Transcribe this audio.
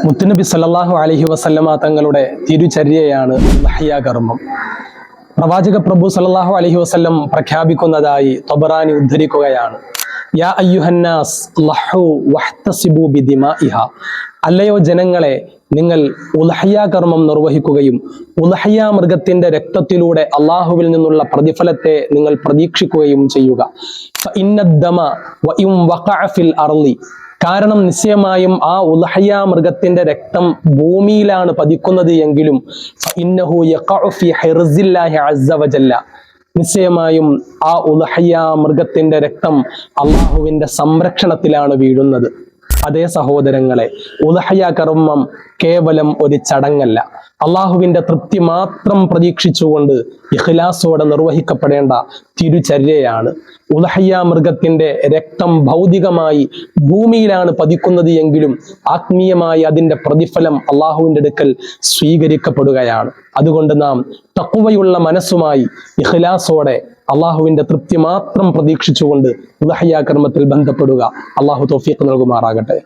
മുത്തുനബി സല്ലല്ലാഹു അലൈഹി വസല്ലമ തങ്ങളുടെ തിരുചര്യയാണ് ഉദ്ഹിയ കർമ്മം. പ്രവാചക പ്രഭു സല്ലല്ലാഹു അലൈഹി വസല്ലം പ്രഖ്യാപിക്കുന്നതായി തൊബറാനി ഉദ്ധരിക്കുകയാണ്. യാ അയ്യുഹന്നാസ് ലഹു വഹ്തസിബു ബിദിമാഇഹ. അല്ലയോ ജനങ്ങളെ, നിങ്ങൾ ഉദ്ഹിയ കർമ്മം നിർവഹിക്കുകയും ഉദ്ഹിയ മൃഗത്തിന്റെ രക്തത്തിലൂടെ അള്ളാഹുവിൽ നിന്നുള്ള പ്രതിഫലത്തെ നിങ്ങൾ പ്രതീക്ഷിക്കുകയും ചെയ്യുക. ഫഇന്നദ്ദമ വഇൻ വഖഅ ഫിൽ അർളി. കാരണം നിശ്ചയമായും ആ ഉദ്ഹിയ മൃഗത്തിന്റെ രക്തം ഭൂമിയിലാണ് പതിക്കുന്നത് എങ്കിലും ഫഇന്നഹു യഖഉ ഫി ഹിർസില്ലാഹി അസ്സ വജല്ല. നിശ്ചയമായും ആ ഉദ്ഹിയ മൃഗത്തിന്റെ രക്തം അള്ളാഹുവിന്റെ സംരക്ഷണത്തിലാണ് വീഴുന്നത്. അതേ സഹോദരങ്ങളെ, ഉദ്ഹിയ കർമ്മം കേവലം ഒരു ചടങ്ങല്ല, അള്ളാഹുവിന്റെ തൃപ്തി മാത്രം പ്രതീക്ഷിച്ചുകൊണ്ട് ഇഖ്ലാസോടെ നിർവഹിക്കപ്പെടേണ്ട തിരുചര്യയാണ്. ഉദ്ഹിയ മൃഗത്തിന്റെ രക്തം ഭൗതികമായി ഭൂമിയിലാണ് പതിക്കുന്നത് എങ്കിലും ആത്മീയമായി അതിന്റെ പ്രതിഫലം അള്ളാഹുവിന്റെ അടുക്കൽ സ്വീകരിക്കപ്പെടുകയാണ്. അതുകൊണ്ട് നാം തഖ്വയുള്ള മനസ്സുമായി ഇഖ്ലാസോടെ അള്ളാഹുവിന്റെ തൃപ്തി മാത്രം പ്രതീക്ഷിച്ചുകൊണ്ട് ഉദ്ഹിയ കർമ്മത്തിൽ ബന്ധപ്പെടുക. അള്ളാഹു തൗഫീഖ് നൽകുമാറാകട്ടെ.